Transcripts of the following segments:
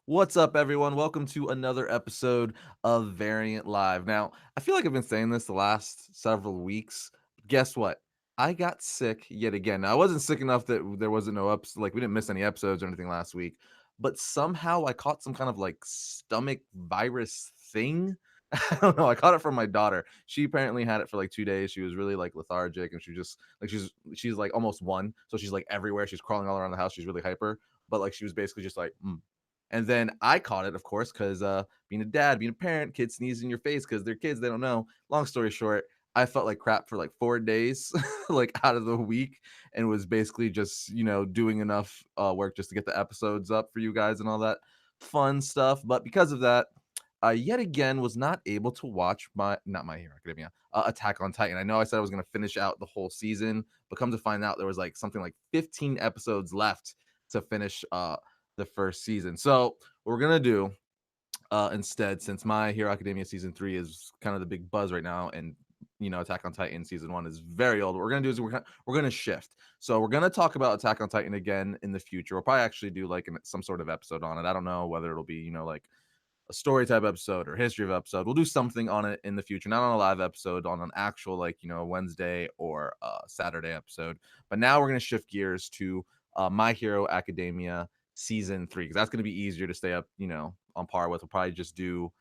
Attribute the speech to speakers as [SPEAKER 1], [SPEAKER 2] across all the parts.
[SPEAKER 1] What's up, everyone? Welcome to another episode of Variant Live. Now, I feel like I've been saying this the last several weeks. Guess what? I got sick yet again. Now, I wasn't sick enough that there wasn't no episode, like we didn't miss any episodes or anything last week, but somehow I caught some kind of like stomach virus thing. I don't know. I caught it from my daughter. She apparently had it for like 2 days. She was really like lethargic, and she just like she's like almost one, so she's like everywhere. She's crawling all around the house. She's really hyper, but like she was basically just like, and then I caught it, of course, because being a dad, being a parent, kids sneeze in your face because they're kids, they don't know. Long story short, I felt like crap for like 4 days, like out of the week, and was basically just, doing enough work just to get the episodes up for you guys and all that fun stuff. But because of that, I yet again was not able to watch not My Hero Academia, Attack on Titan. I know I said I was going to finish out the whole season, but come to find out there was like something like 15 episodes left to finish the first season. So what we're gonna do instead, since My Hero Academia season 3 is kind of the big buzz right now, and Attack on Titan season 1 is very old. What we're gonna do is we're gonna shift. So we're gonna talk about Attack on Titan again in the future. We'll probably actually do like some sort of episode on it. I don't know whether it'll be like a story type episode or history of episode. We'll do something on it in the future, not on a live episode, on an actual like Wednesday or Saturday episode. But now we're gonna shift gears to My Hero Academia season 3, because that's gonna be easier to stay up, on par with. We'll probably just do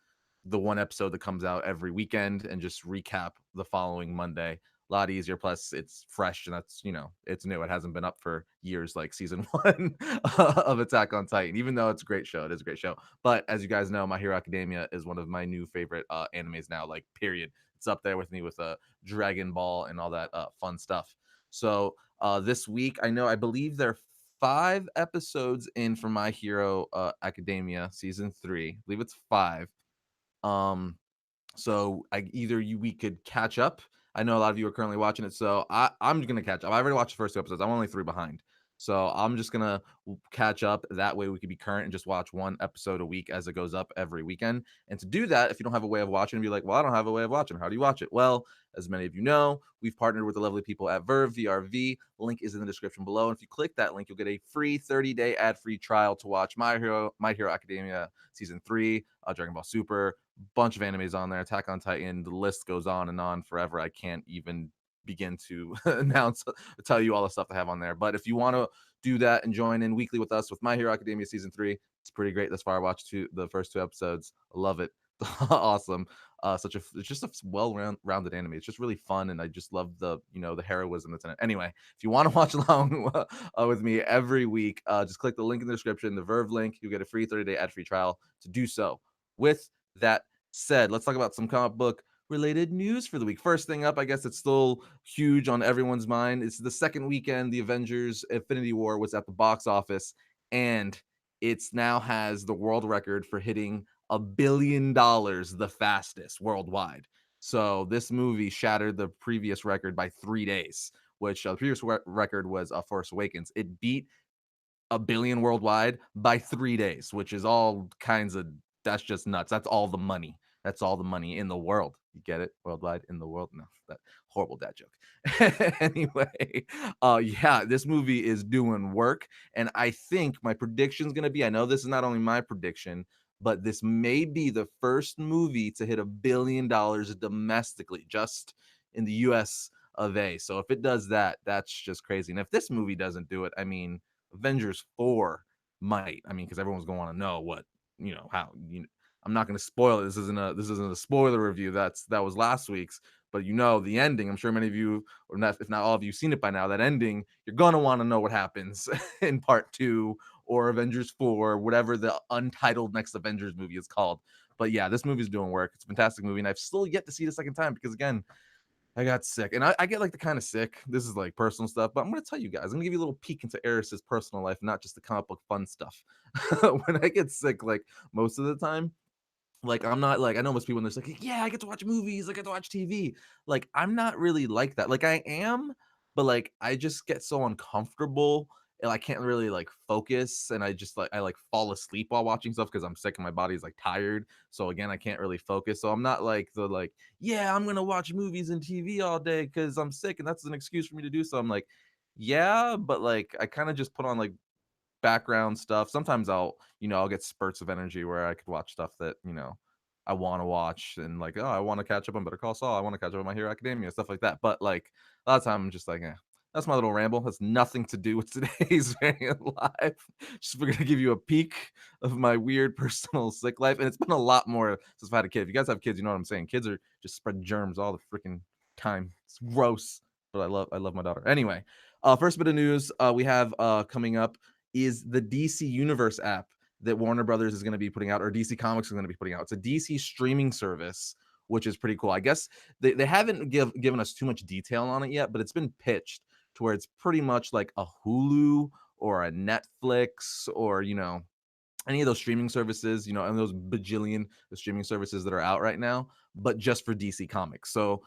[SPEAKER 1] the one episode that comes out every weekend and just recap the following Monday. A lot easier. Plus, it's fresh and that's it's new. It hasn't been up for years, like season one of Attack on Titan. Even though it's a great show, it is a great show. But as you guys know, My Hero Academia is one of my new favorite animes now. Like, period. It's up there with me with Dragon Ball and all that fun stuff. So this week, I believe there are 5 episodes in for My Hero Academia season 3. I believe it's 5. um, so we could catch up. I know a lot of you are currently watching it, so I'm gonna catch up. I already watched the first 2 episodes. I'm only 3 behind. So I'm just gonna catch up. That way we could be current and just watch one episode a week as it goes up every weekend. And to do that, if you don't have a way of watching, be like, well, I don't have a way of watching. How do you watch it? Well, as many of you know, we've partnered with the lovely people at Verve VRV. Link is in the description below. And if you click that link, you'll get a free 30-day ad-free trial to watch My Hero Academia season 3, Dragon Ball Super, bunch of animes on there, Attack on Titan. The list goes on and on forever. I can't even begin to tell you all the stuff I have on there. But if you want to do that and join in weekly with us with My Hero Academia season 3, it's pretty great thus far. I watched the first 2 episodes. I love it. Awesome. It's just a rounded anime. It's just really fun, and I just love the heroism that's in it. Anyway, if you want to watch along with me every week, just click the link in the description, the Verve link. You get a free 30-day ad-free trial to do so. With that said, let's talk about some comic book related news for the week. First thing up, I guess it's still huge on everyone's mind. It's the second weekend. The Avengers Infinity War was at the box office, and it's now has the world record for hitting $1 billion the fastest worldwide. So this movie shattered the previous record by 3 days, which the previous record was Force Awakens. It beat a billion worldwide by 3 days, which is all kinds of that's just nuts. That's all the money. That's all the money in the world. You get it? Worldwide in the world. No, that horrible dad joke. Anyway, yeah, this movie is doing work. And I think my prediction is gonna be, I know this is not only my prediction, but this may be the first movie to hit $1 billion domestically, just in the US of A. So if it does that, that's just crazy. And if this movie doesn't do it, I mean, Avengers 4 might. I mean, because everyone's going to want to know what, how. I'm not going to spoil it. This isn't a spoiler review. That was last week's. But the ending. I'm sure many of you, or not, if not all of you, seen it by now. That ending, you're gonna want to know what happens in part 2 or Avengers 4, whatever the untitled next Avengers movie is called. But yeah, this movie's doing work. It's a fantastic movie, and I've still yet to see it a second time because, again, I got sick, and I get like the kind of sick. This is like personal stuff, but I'm gonna tell you guys. I'm gonna give you a little peek into Arris's personal life, not just the comic book fun stuff. When I get sick, like most of the time, like I'm not like I know most people, and they're like, yeah, I get to watch movies, I get to watch TV. Like I'm not really like that. Like I am, but like I just get so uncomfortable and I can't really like focus, and I like fall asleep while watching stuff because I'm sick and my body's like tired. So again, I can't really focus. So I'm not like yeah, I'm gonna watch movies and TV all day because I'm sick and that's an excuse for me to do so. I'm like, yeah, but like I kind of just put on like background stuff. Sometimes I'll get spurts of energy where I could watch stuff that, I want to watch and like, oh, I want to catch up on Better Call Saul. I want to catch up on My Hero Academia, stuff like that. But like a lot of time I'm just like, that's my little ramble. Has nothing to do with today's Variant Live. Just we're gonna give you a peek of my weird personal sick life. And it's been a lot more since I've had a kid. If you guys have kids, you know what I'm saying. Kids are just spread germs all the freaking time. It's gross. But I love my daughter. Anyway, first bit of news we have coming up is the DC Universe app that Warner Brothers is going to be putting out, or DC Comics is going to be putting out. It's a DC streaming service, which is pretty cool. I guess they haven't given us too much detail on it yet, but it's been pitched to where it's pretty much like a Hulu or a Netflix or, any of those streaming services, and those bajillion the streaming services that are out right now, but just for DC Comics. So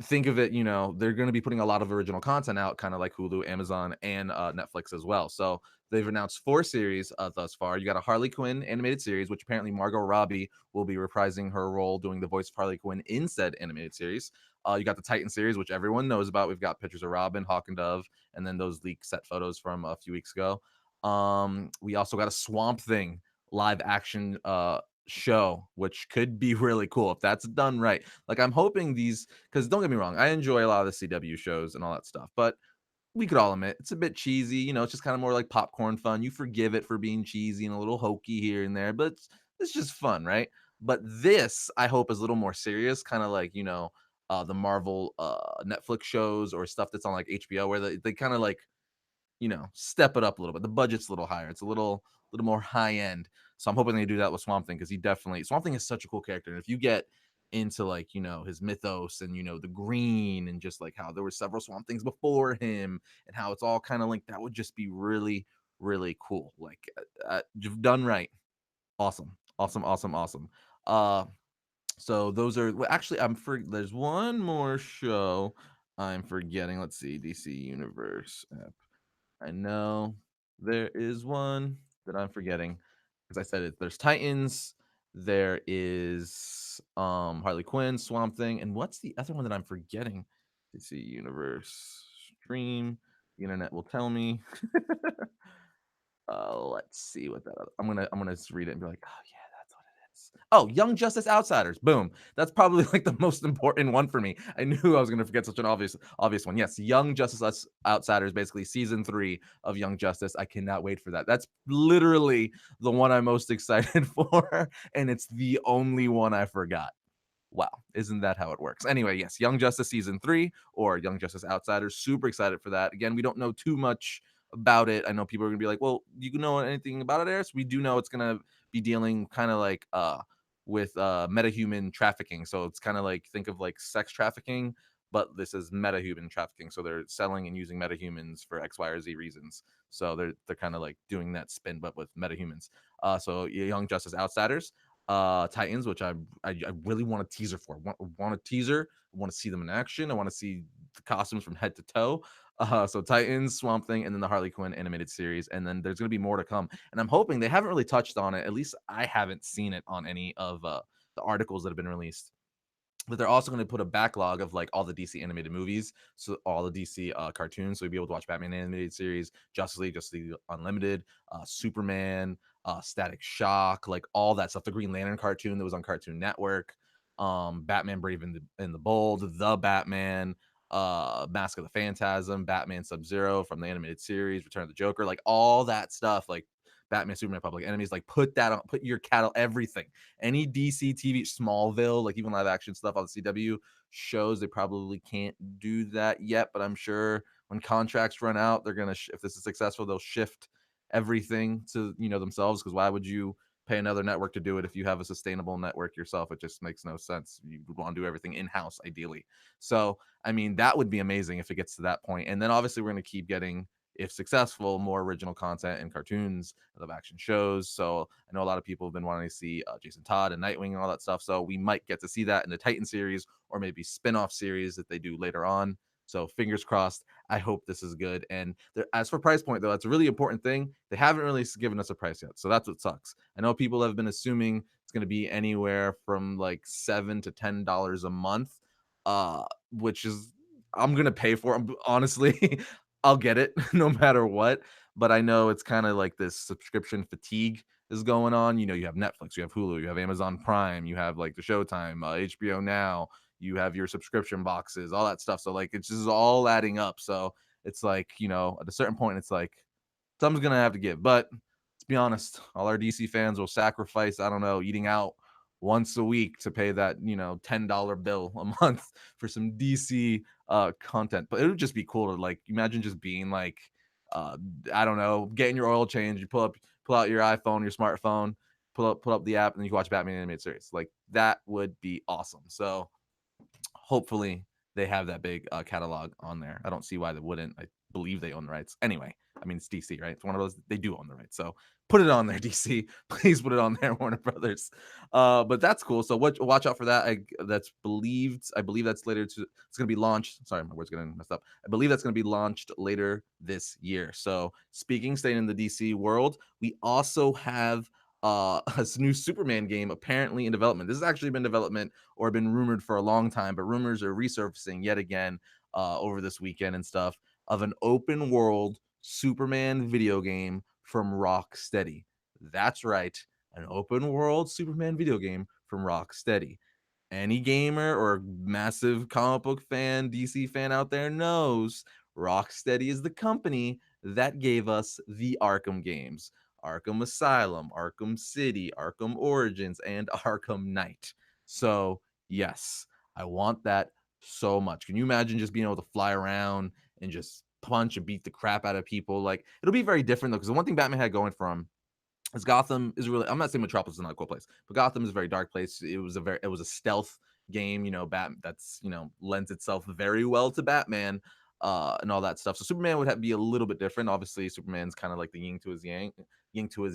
[SPEAKER 1] think of it, they're going to be putting a lot of original content out, kind of like Hulu, Amazon, and Netflix as well. So they've announced 4 series thus far. You got a Harley Quinn animated series, which apparently Margot Robbie will be reprising her role doing the voice of Harley Quinn in said animated series. You got the Titan series, which everyone knows about. We've got pictures of Robin, Hawk, and Dove, and then those leaked set photos from a few weeks ago. We also got a Swamp Thing live action show, which could be really cool if that's done right. Like I'm hoping these, because don't get me wrong, I enjoy a lot of the CW shows and all that stuff, but we could all admit it's a bit cheesy. It's just kind of more like popcorn fun. You forgive it for being cheesy and a little hokey here and there, but it's just fun, right? But this, I hope, is a little more serious, kind of like the Marvel Netflix shows or stuff that's on like HBO, where they kind of like step it up a little bit. The budget's a little higher. It's a little more high end. So I'm hoping they do that with Swamp Thing because Swamp Thing is such a cool character. And if you get into like, his mythos and the green and just like how there were several Swamp Things before him and how it's all kind of linked, that would just be really, really cool. Like you've done right. Awesome. Awesome. Awesome. Awesome. Uh so those are actually there's one more show I'm forgetting. Let's see, DC Universe. I know there is one that I'm forgetting because I said it. There's Titans, there is Harley Quinn, Swamp Thing, and what's the other one that I'm forgetting? DC Universe Stream. The internet will tell me. Let's see what that. I'm gonna just read it and be like, oh yeah, that's what it is. Oh, Young Justice Outsiders. Boom. That's probably like the most important one for me. I knew I was gonna forget such an obvious one. Yes, Young Justice Outsiders, basically season 3 of Young Justice. I cannot wait for that. That's literally the one I'm most excited for, and it's the only one I forgot. Wow, isn't that how it works? Anyway, yes, Young Justice season 3 or Young Justice Outsiders. Super excited for that. Again, we don't know too much about it. I know people are gonna be like, "Well, you know anything about it, Arris?" We do know it's gonna be dealing kind of like with metahuman trafficking. So it's kind of like think of like sex trafficking, but this is metahuman trafficking. So they're selling and using metahumans for X, Y, or Z reasons. So they're kind of like doing that spin, but with metahumans. So Young Justice Outsiders, Titans, which I really want a teaser for. Want a teaser. I want to see them in action. I want to see the costumes from head to toe. So Titans, Swamp Thing, and then the Harley Quinn animated series, and then there's gonna be more to come. And I'm hoping they haven't really touched on it. At least I haven't seen it on any of the articles that have been released. But they're also going to put a backlog of like all the DC animated movies, so all the DC cartoons, so you'll be able to watch Batman animated series, Justice League Unlimited, Superman, Static Shock, like all that stuff. The Green Lantern cartoon that was on Cartoon Network, Batman Brave and the Bold, The Batman, Mask of the Phantasm, Batman Sub Zero from the animated series, Return of the Joker, like all that stuff, like Batman, Superman, Public Enemies, like put that on, put your cattle, everything. Any DC TV, Smallville, like even live action stuff on the CW shows, they probably can't do that yet. But I'm sure when contracts run out, they're gonna, if this is successful, they'll shift everything to themselves. Because why would you pay another network to do it if you have a sustainable network yourself? It just makes no sense. You would want to do everything in house, ideally. So I mean, that would be amazing if it gets to that point. And then obviously we're gonna keep getting, if successful, more original content and cartoons, live action shows. So I know a lot of people have been wanting to see Jason Todd and Nightwing and all that stuff. So we might get to see that in the Titan series or maybe spin-off series that they do later on. So fingers crossed. I hope this is good. And as for price point, though, that's a really important thing. They haven't really given us a price yet. So that's what sucks. I know people have been assuming it's going to be anywhere from like $7 to $10 a month, which is I'm gonna pay for it. Honestly, I'll get it no matter what. but I know it's kind of like this subscription fatigue is going on. You have Netflix, you have Hulu, you have Amazon Prime, you have like the Showtime, HBO Now, you have your subscription boxes, all that stuff. So like it's just all adding up. So it's like, at a certain point, it's like something's gonna have to give. But let's be honest, all our DC fans will sacrifice, I don't know, eating out once a week to pay that, $10 bill a month for some DC content. But it would just be cool to like imagine just being like uh I don't know, getting your oil change, you pull out your iPhone, your smartphone, pull up the app, and you can watch Batman animated series. Like that would be awesome. So hopefully they have that big catalog on there. I don't see why they wouldn't. I believe they own the rights. Anyway, I mean it's DC, right? It's one of those they do own the rights. So put it on there, DC. Please put it on there, Warner Brothers. But that's cool. So watch out for that. I believe that's later to it's gonna be launched. Sorry, my words getting messed up. I believe that's gonna be launched later this year. So staying in the DC world, we also have a new Superman game apparently in development. This has actually been development or been rumored for a long time, but rumors are resurfacing yet again over this weekend and stuff of an open world Superman video game from Rocksteady. That's right, an open world Superman video game from Rocksteady. Any gamer or massive comic book fan, DC fan out there knows Rocksteady is the company that gave us the Arkham games. Arkham Asylum, Arkham City, Arkham Origins, and Arkham Knight. So, yes, I want that so much. Can you imagine just being able to fly around and just punch and beat the crap out of people? Like, it'll be very different though, because the one thing Batman had going for him is Gotham is really, I'm not saying Metropolis is not a cool place, but Gotham is a very dark place. It was a stealth game, that's lends itself very well to Batman and all that stuff. So Superman would be a little bit different. Obviously, Superman's kind of like the yin to his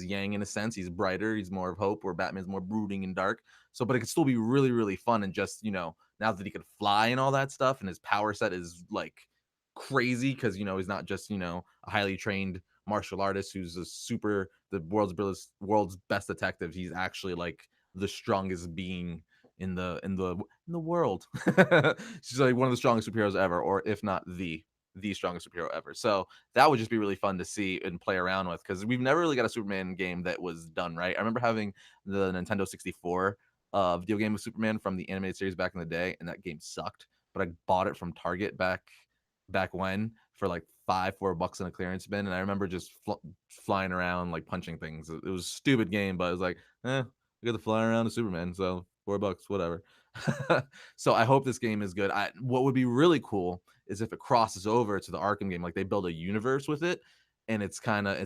[SPEAKER 1] yang in a sense. He's brighter, he's more of hope, where Batman's more brooding and dark. So, but it could still be really, really fun and just, now that he could fly and all that stuff, and his power set is like crazy because he's not just a highly trained martial artist who's the world's best detective. He's actually like the strongest being in the world. She's like one of the strongest superheroes ever, or if not the strongest superhero ever. So that would just be really fun to see and play around with because we've never really got a Superman game that was done right. I remember having the Nintendo 64 video game of Superman from the animated series back in the day, and that game sucked. But I bought it from Target back when for like $4 in a clearance bin, and I remember just flying around like punching things. It was a stupid game, but it was like, I got to fly around a Superman, so $4, whatever. So I hope this game is good. What would be really cool is if it crosses over to the Arkham game, like they build a universe with it, and it's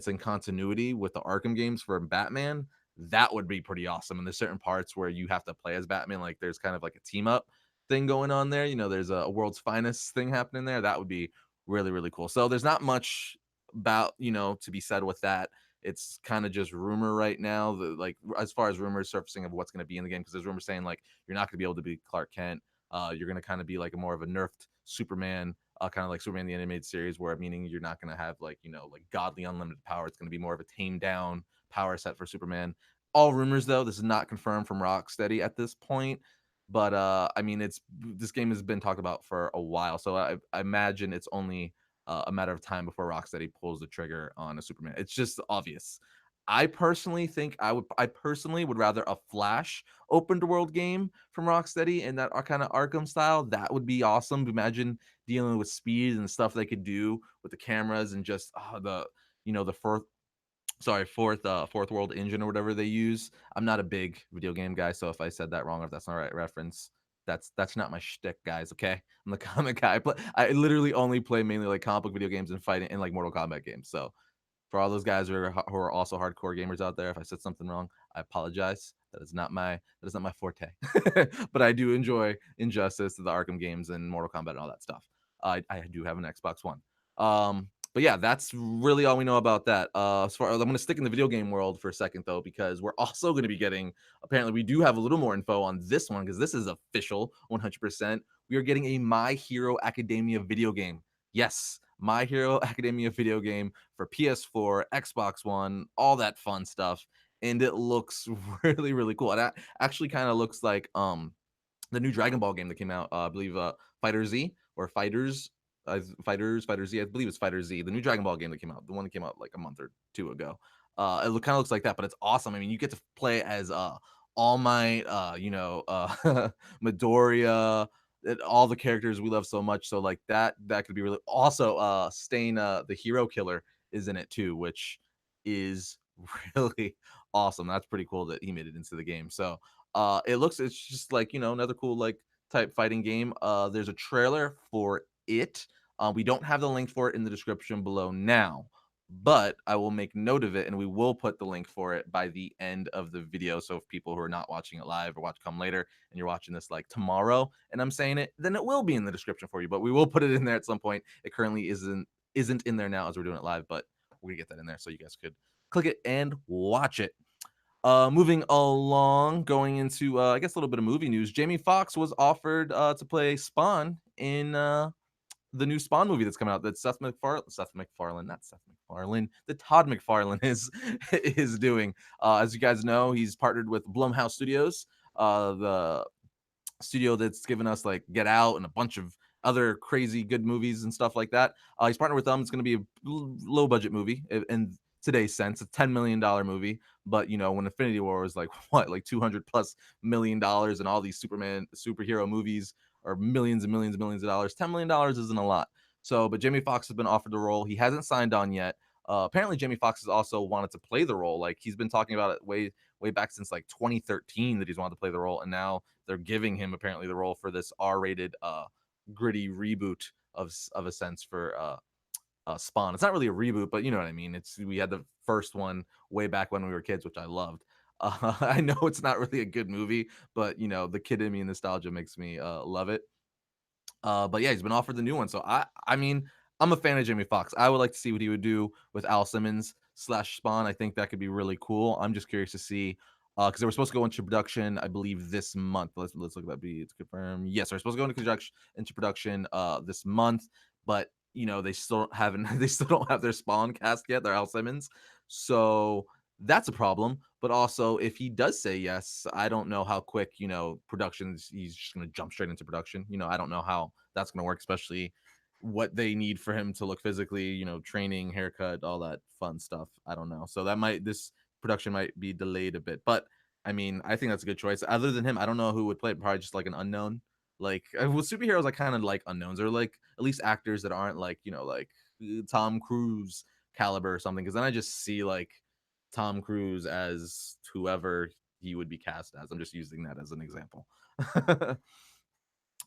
[SPEAKER 1] in continuity with the Arkham games for Batman. That would be pretty awesome. And there's certain parts where you have to play as Batman, like there's kind of like a team up thing going on there. There's a world's finest thing happening there. That would be really, really cool. So there's not much about, to be said with that. It's kind of just rumor right now. Like as far as rumors surfacing of what's going to be in the game, because there's rumors saying like you're not going to be able to be Clark Kent. You're going to kind of be like a more of a nerfed Superman, kind of like Superman the animated series, where meaning you're not going to have like like godly unlimited power. It's going to be more of a tamed down power set for Superman. All rumors though. This is not confirmed from Rocksteady at this point. But I mean, this game has been talked about for a while, so I imagine it's only a matter of time before Rocksteady pulls the trigger on a Superman. It's just obvious. I personally would rather a Flash open world game from Rocksteady in that kind of Arkham style. That would be awesome. Imagine dealing with speed and stuff they could do with the cameras and just the fourth world engine or whatever they use. I'm not a big video game guy, so if I said that wrong or if that's not the right reference, that's not my shtick, guys. Okay, I'm the comic guy. But I literally only play mainly like comic book video games and fighting and like Mortal Kombat games. So for all those guys who are also hardcore gamers out there, if I said something wrong, I apologize. That is not my forte. But I do enjoy Injustice, the Arkham games, and Mortal Kombat and all that stuff. I do have an Xbox One. But yeah, that's really all we know about that. As far I'm going to stick in the video game world for a second though, because we're also going to be getting. Apparently, we do have a little more info on this one because this is official, 100%. We are getting a My Hero Academia video game. Yes, My Hero Academia video game for PS4, Xbox One, all that fun stuff, and it looks really, really cool. It actually kind of looks like the new Dragon Ball game that came out. I believe Fighter Z or Fighters. Fighter Z. I believe it's Fighter Z, the new Dragon Ball game that came out, the one that came out like a month or two ago. Kind of looks like that, but it's awesome. I mean, you get to play as All Might, Midoriya, all the characters we love so much. So like that could be really also Stain, the hero killer is in it too, which is really awesome. That's pretty cool that he made it into the game. So it's just like, another cool like type fighting game. There's a trailer for it. We don't have the link for it in the description below now, but I will make note of it and we will put the link for it by the end of the video. So if people who are not watching it live or come later and you're watching this like tomorrow and I'm saying it, then it will be in the description for you. But we will put it in there at some point. It currently isn't in there now as we're doing it live, but we're gonna get that in there so you guys could click it and watch it. Moving along, going into I guess a little bit of movie news. Jamie Foxx was offered to play Spawn in the new Spawn movie that's coming out. That not Seth MacFarlane, that Todd McFarlane is is doing. As you guys know, he's partnered with Blumhouse Studios, the studio that's given us like Get Out and a bunch of other crazy good movies and stuff like that. He's partnered with them. It's going to be a low budget movie in today's sense, a $10 million movie. But when Infinity War was like what, like $200+ million, and all these superhero movies are millions and millions and millions of dollars, $10 million isn't a lot. So, but Jamie Foxx has been offered the role. He hasn't signed on yet. Apparently, Jamie Foxx has also wanted to play the role. Like he's been talking about it way back since like 2013 that he's wanted to play the role, and now they're giving him apparently the role for this R-rated, gritty reboot of a sense for Spawn. It's not really a reboot, but you know what I mean. We had the first one way back when we were kids, which I loved. I know it's not really a good movie, but the kid in me and nostalgia makes me love it. But yeah, he's been offered the new one. So I mean, I'm a fan of Jamie Foxx. I would like to see what he would do with Al Simmons slash Spawn. I think that could be really cool. I'm just curious to see because they were supposed to go into production, I believe, this month. Let's look at that. Be to confirm. Yes, they're supposed to go into production this month, but they still haven't they still don't have their Spawn cast yet. They're Al Simmons, so that's a problem. But also, if he does say yes, I don't know how quick, productions, he's just going to jump straight into production. I don't know how that's going to work, especially what they need for him to look physically, training, haircut, all that fun stuff. I don't know. So this production might be delayed a bit. But I mean, I think that's a good choice. Other than him, I don't know who would play it. Probably just like an unknown. Like with superheroes, I kind of like unknowns or like at least actors that aren't like, like Tom Cruise caliber or something. Cause then I just see like Tom Cruise as whoever he would be cast as. I'm just using that as an example.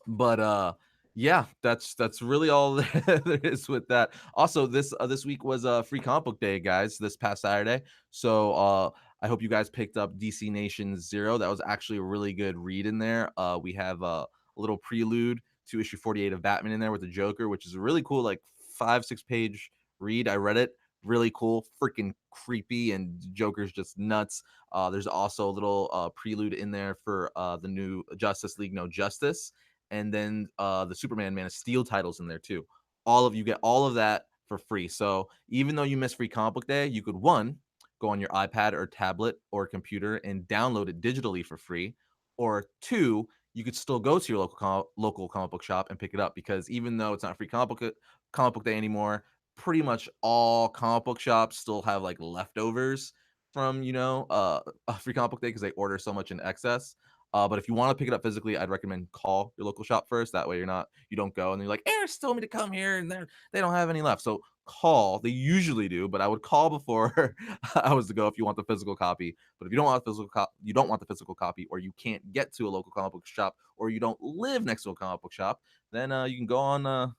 [SPEAKER 1] But yeah, that's really all there is with that. Also, this week was free comic book day, guys, this past Saturday. So I hope you guys picked up DC Nation Zero. That was actually a really good read in there. We have a little prelude to issue 48 of Batman in there with the Joker, which is a really cool, like 5-6 page read. I read it. Really cool, freaking creepy, and Joker's just nuts. There's also a little prelude in there for the new Justice League No Justice, and then the Superman Man of Steel titles in there too. You get all of that for free. So even though you miss free comic book day, you could go on your iPad or tablet or computer and download it digitally for free, or two, you could still go to your local comic book shop and pick it up, because even though it's not free comic book day anymore, pretty much all comic book shops still have like leftovers from a free comic book day because they order so much in excess. But if you want to pick it up physically, I'd recommend call your local shop first. That way you don't go and they're like, Arris told me to come here and they don't have any left. So call. They usually do, but I would call before I was to go if you want the physical copy. But if you don't want the you don't want the physical copy, or you can't get to a local comic book shop, or you don't live next to a comic book shop, then you can go on your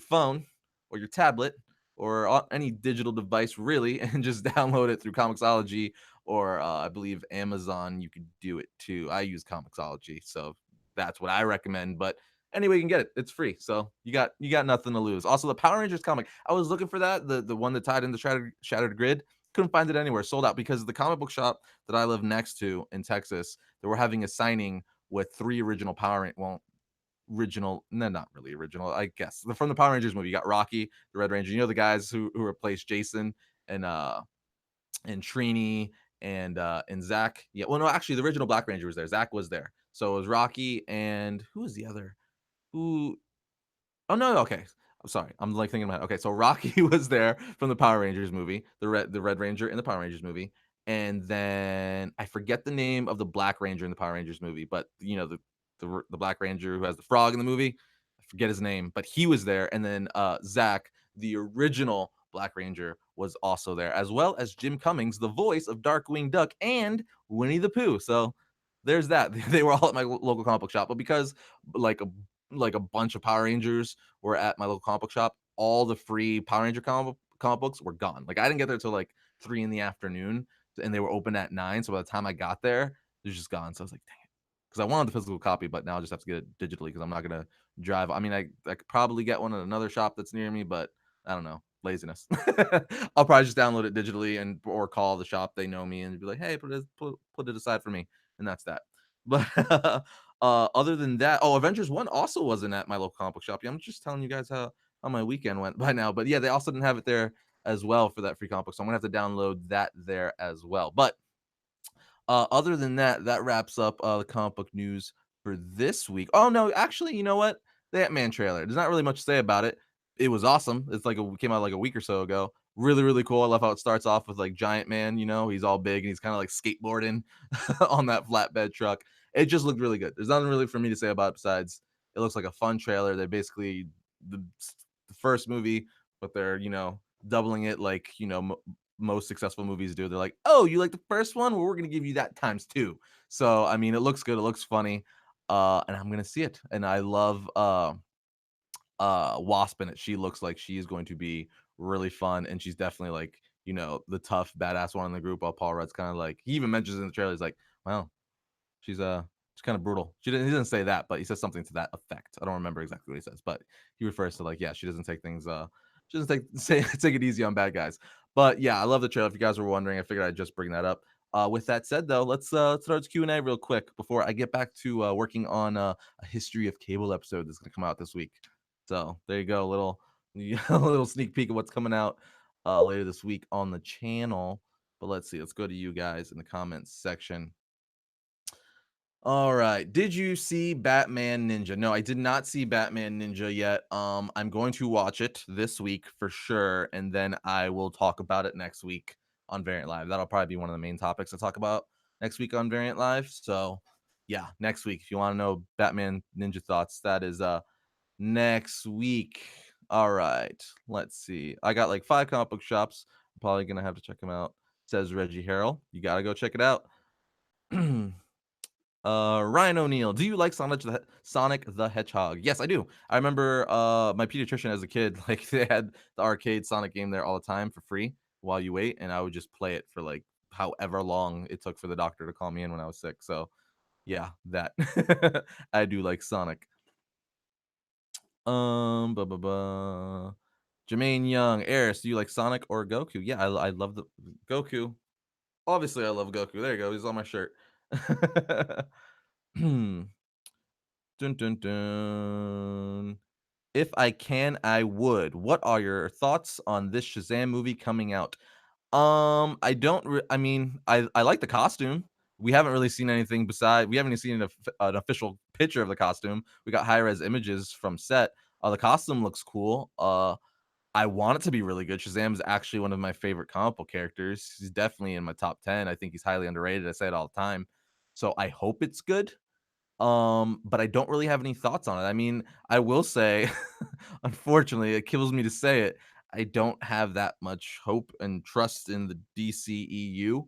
[SPEAKER 1] phone or your tablet or any digital device really and just download it through Comixology, or I believe Amazon. You could do it too. I use Comixology, so that's what I recommend. But anyway, you can get it. It's free, so you got nothing to lose. Also, the Power Rangers comic, I was looking for that, the one that tied into Shattered Grid. Couldn't find it anywhere. Sold out, because the comic book shop that I live next to in Texas, they were having a signing with 3 original original, no, not really original, I guess. From the Power Rangers movie, you got Rocky, the Red Ranger. The guys who replaced Jason and Trini and Zach. Yeah, well, no, actually, the original Black Ranger was there. Zach was there. So it was Rocky and who was the other? Who? Oh no, okay. sorry, I'm like thinking about okay, so Rocky was there from the Power Rangers movie, the Red Ranger in the Power Rangers movie, and then I forget the name of the Black Ranger in the Power Rangers movie, but the Black Ranger who has the frog in the movie, I forget his name, but he was there, and then Zach, the original Black Ranger, was also there, as well as Jim Cummings, the voice of Darkwing Duck and Winnie the Pooh. So there's that. They were all at my local comic book shop, but because like a like a bunch of Power Rangers were at my local comic book shop, all the free Power Ranger comic books were gone. Like I didn't get there till like 3 in the afternoon, and they were open at 9. So by the time I got there, they're just gone. So I was like, dang it, because I wanted the physical copy, but now I just have to get it digitally because I'm not gonna drive. I mean, I could probably get one at another shop that's near me, but I don't know, laziness. I'll probably just download it digitally and or call the shop. They know me and be like, hey, put it aside for me, and that's that. But other than that, oh, Avengers 1 also wasn't at my local comic book shop. Yeah, I'm just telling you guys how my weekend went by now. But yeah, they also didn't have it there as well for that free comic book. So I'm gonna have to download that there as well. But other than that, that wraps up the comic book news for this week. Oh no, actually, you know what? The Ant-Man trailer. There's not really much to say about it. It was awesome. It's like came out like a week or so ago. Really, really cool. I love how it starts off with like Giant Man. He's all big and he's kind of like skateboarding on that flatbed truck. It just looked really good. There's nothing really for me to say about it besides it looks like a fun trailer. They basically the, the first movie, but they're doubling it like most successful movies do. They're like, oh, you like the first one? Well, we're gonna give you that times two. So I mean, it looks good. It looks funny, and I'm gonna see it. And I love Wasp in it. She looks like she is going to be really fun, and she's definitely like the tough badass one in the group. While Paul Rudd's kind of like he even mentions in the trailer, he's like, well, she's kind of brutal. He didn't say that, but he says something to that effect. I don't remember exactly what he says, but he refers to like, yeah, she doesn't take things she doesn't take it easy on bad guys. But yeah, I love the trailer. If you guys were wondering, I figured I'd just bring that up. With that said, though, let's start this Q&A real quick before I get back to working on a history of cable episode that's going to come out this week. So there you go, a little a little sneak peek of what's coming out later this week on the channel. But let's see, let's go to you guys in the comments section. All right. Did you see Batman Ninja? No, I did not see Batman Ninja yet. I'm going to watch it this week for sure, and then I will talk about it next week on Variant Live. That'll probably be one of the main topics to talk about next week on Variant Live. So, yeah, next week if you want to know Batman Ninja thoughts, that is next week. All right. Let's see. I got like 5 comic book shops. I'm probably gonna have to check them out. Says Reggie Harrell. You gotta go check it out. Ryan O'Neill, do you like Sonic the Hedgehog? Yes, I do. I remember my pediatrician as a kid, like they had the arcade Sonic game there all the time for free while you wait, and I would just play it for like however long it took for the doctor to call me in when I was sick. So yeah, that I do like Sonic. Blah, blah, blah. Jermaine Young, Arris, do you like Sonic or Goku? Yeah, I love the Goku. Obviously, I love Goku. There you go. He's on my shirt. Dun dun dun. If I can, I would. What are your thoughts on this Shazam movie coming out? I don't. I mean, I like the costume. We haven't really seen anything beside. We haven't even seen an official picture of the costume. We got high res images from set. The costume looks cool. I want it to be really good. Shazam is actually one of my favorite comic book characters. He's definitely in my top 10. I think he's highly underrated. I say it all the time. So I hope it's good. But I don't really have any thoughts on it. I mean, I will say, unfortunately, it kills me to say it. I don't have that much hope and trust in the DCEU.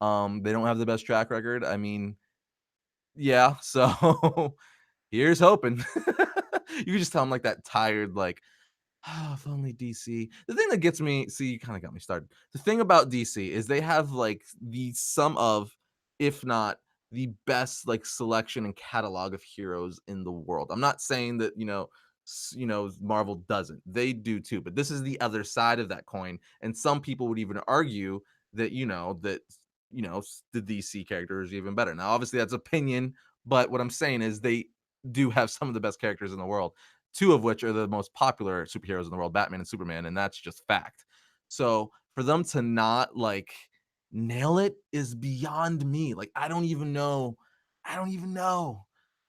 [SPEAKER 1] They don't have the best track record. I mean, yeah, so here's hoping. You can just tell I'm like that tired, like, oh, if only DC. The thing that gets me, see, you kind of got me started. The thing about DC is they have like the sum of, if not the best, like selection and catalog of heroes in the world. I'm not saying that Marvel doesn't. They do too, but this is the other side of that coin. And some people would even argue that the DC character is even better. Now, obviously, that's opinion, but what I'm saying is they do have some of the best characters in the world, 2 of which are the most popular superheroes in the world, Batman and Superman, and that's just fact. So for them to not like nail it is beyond me. Like I don't even know.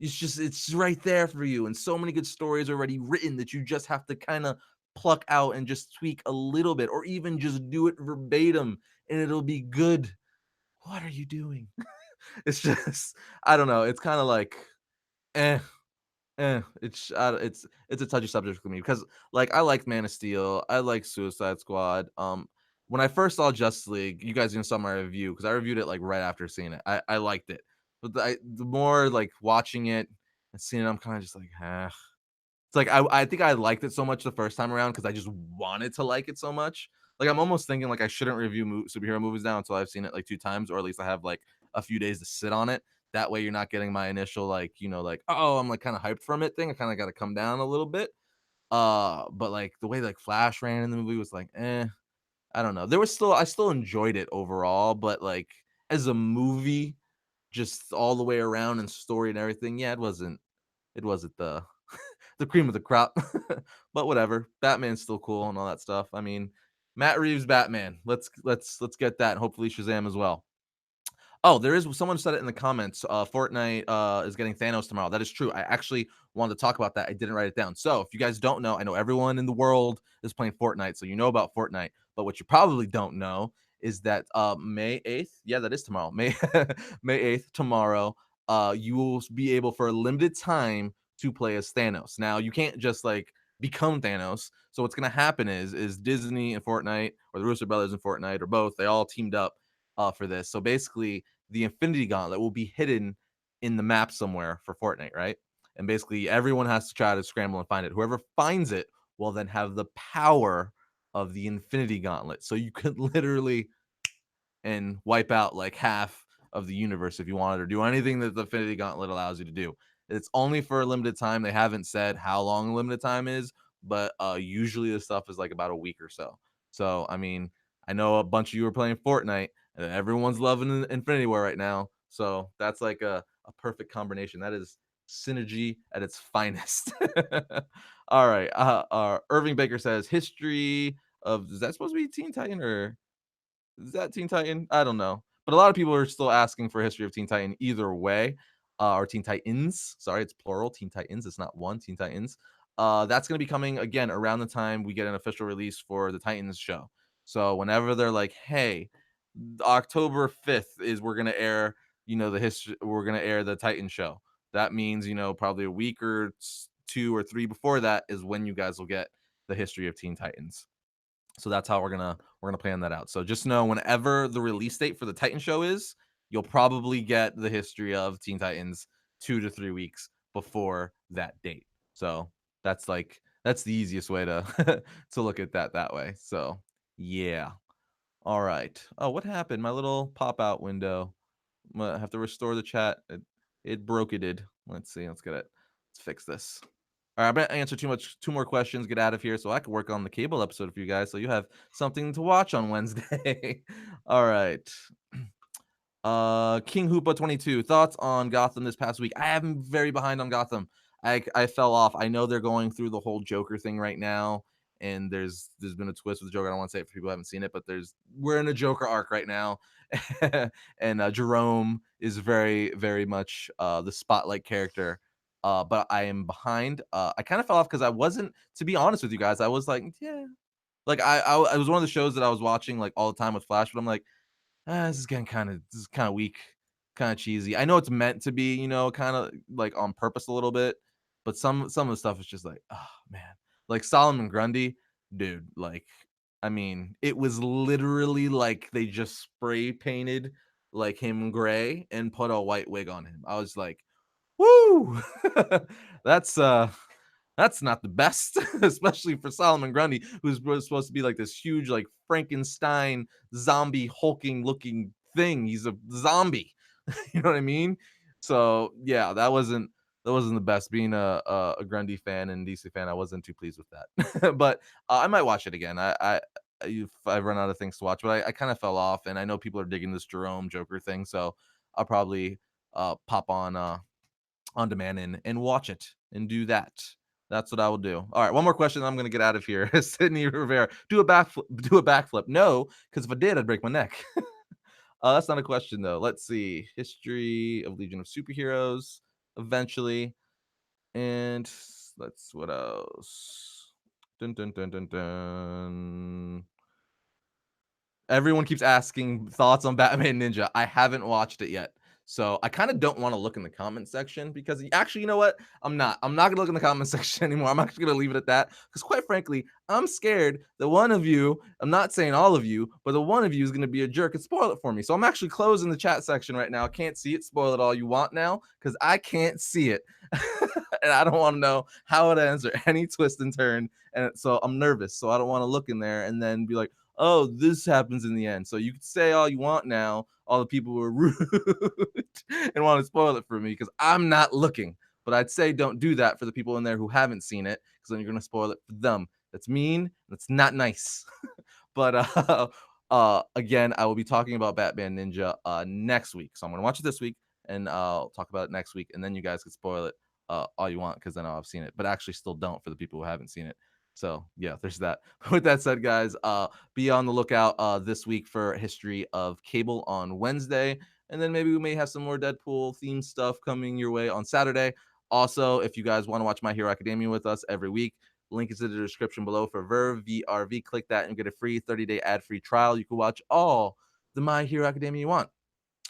[SPEAKER 1] it's right there for you, and so many good stories already written that you just have to kind of pluck out and just tweak a little bit, or even just do it verbatim, and it'll be good. What are you doing? It's just, I don't know. It's kind of like, eh, it's a touchy subject for me because, like, I like Man of Steel, I like Suicide Squad. When I first saw Justice League, you guys even saw my review because I reviewed it like right after seeing it. I liked it, but the more like watching it and seeing it, I'm kind of just like, it's like I think I liked it so much the first time around because I just wanted to like it so much. Like, I'm almost thinking like I shouldn't review superhero movies now until I've seen it like 2 times, or at least I have like a few days to sit on it. That way, you're not getting my initial like, like, oh, I'm like kind of hyped from it thing. I kind of got to come down a little bit. But like the way like Flash ran in the movie was like, I don't know. I still enjoyed it overall, but like as a movie, just all the way around and story and everything, yeah, it wasn't the cream of the crop. But whatever. Batman's still cool and all that stuff. I mean, Matt Reeves Batman. Let's get that. And hopefully Shazam as well. Oh, there is someone said it in the comments. Fortnite is getting Thanos tomorrow. That is true. I actually wanted to talk about that. I didn't write it down. So if you guys don't know, I know everyone in the world is playing Fortnite, so you know about Fortnite. But what you probably don't know is that May 8th, yeah, that is tomorrow. May 8th, tomorrow, you will be able for a limited time to play as Thanos. Now you can't just like become Thanos. So what's gonna happen is Disney and Fortnite, or the Russo brothers and Fortnite, or both, they all teamed up for this. So basically, the Infinity Gauntlet will be hidden in the map somewhere for Fortnite, right? And basically, everyone has to try to scramble and find it. Whoever finds it will then have the power of the Infinity Gauntlet. So you could literally and wipe out like half of the universe if you wanted to do anything that the Infinity Gauntlet allows you to do. It's only for a limited time. They haven't said how long limited time is, but usually this stuff is like about a week or so. So I mean, I know a bunch of you are playing Fortnite, and everyone's loving Infinity War right now. So that's like a perfect combination. That is synergy at its finest. All right. Irving Baker says history of, is that supposed to be Teen Titan, or is that Teen Titan? I don't know. But a lot of people are still asking for a history of Teen Titan either way, or Teen Titans. Sorry, it's plural. Teen Titans. It's not one. Teen Titans. That's going to be coming again around the time we get an official release for the Titans show. So whenever they're like, "Hey, October 5th is we're going to air, the history. We're going to air the Titan show." That means, probably a week or 2 or 3 before that is when you guys will get the history of Teen Titans. So that's how we're gonna plan that out. So just know whenever the release date for the Titan show is, you'll probably get the history of Teen Titans 2 to 3 weeks before that date. So that's the easiest way to to look at that way. So yeah. All right. Oh, what happened? My little pop out window. I'm gonna have to restore the chat. It broke it did. Let's see. Let's get it. Let's fix this. All right, I'm gonna answer two more questions, get out of here, so I can work on the cable episode for you guys, so you have something to watch on Wednesday. All right. King Hoopa 22, thoughts on Gotham this past week? I am very behind on Gotham. I fell off. I know they're going through the whole Joker thing right now, and there's been a twist with the Joker. I don't want to say it for people who haven't seen it, but we're in a Joker arc right now, and Jerome is very very much the spotlight character. But I am behind. I kind of fell off because I wasn't, to be honest with you guys, I was like, yeah, like I was one of the shows that I was watching like all the time with Flash, but I'm like, this is kind of weak, kind of cheesy. I know it's meant to be, kind of like on purpose a little bit, but some of the stuff is just like, oh man, like Solomon Grundy, dude. Like, I mean, it was literally like they just spray painted like him gray and put a white wig on him. I was like, woo, that's that's not the best, especially for Solomon Grundy, who's supposed to be like this huge, like Frankenstein zombie hulking looking thing. He's a zombie. You know what I mean? So yeah, that wasn't the best. Being a Grundy fan and DC fan, I wasn't too pleased with that. But I might watch it again. If I run out of things to watch, but I kind of fell off, and I know people are digging this Jerome Joker thing, so I'll probably pop on demand and watch it and do that. That's what I will do. All right, one more question. I'm going to get out of here. Sydney Rivera, do a backflip. Do a backflip. No, because if I did, I'd break my neck. That's not a question though. Let's see. History of Legion of Superheroes. eventually. And let's what else? Dun dun dun dun dun. Everyone keeps asking thoughts on Batman Ninja. I haven't watched it yet. So I kind of don't want to look in the comment section because actually, you know what? I'm not gonna look in the comment section anymore. I'm actually gonna leave it at that. Because quite frankly, I'm scared that one of you, I'm not saying all of you, but the one of you is gonna be a jerk and spoil it for me. So I'm actually closing the chat section right now. I can't see it. Spoil it all you want now, because I can't see it. And I don't want to know how it ends or any twist and turn. And so I'm nervous. So I don't want to look in there and then be like, oh, this happens in the end. So you can say all you want now, all the people who are rude and want to spoil it for me because I'm not looking. But I'd say don't do that for the people in there who haven't seen it because then you're going to spoil it for them. That's mean. That's not nice. But again, I will be talking about Batman Ninja next week. So I'm going to watch it this week and I'll talk about it next week. And then you guys can spoil it all you want because then I'll have seen it. But actually, still don't for the people who haven't seen it. So yeah, there's that. With that said, guys, be on the lookout this week for History of Cable on Wednesday, and then maybe we may have some more Deadpool themed stuff coming your way on Saturday. Also, if you guys want to watch My Hero Academia with us every week, link is in the description below for Verve VRV. Click that and get a free 30-day ad-free trial. You can watch all the My Hero Academia you want.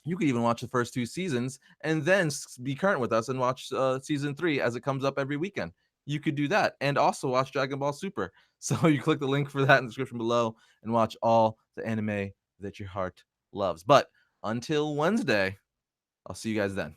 [SPEAKER 1] You could even watch the first 2 seasons and then be current with us and watch season 3 as it comes up every weekend. You could do that and also watch Dragon Ball Super. So you click the link for that in the description below and watch all the anime that your heart loves. But until Wednesday, I'll see you guys then.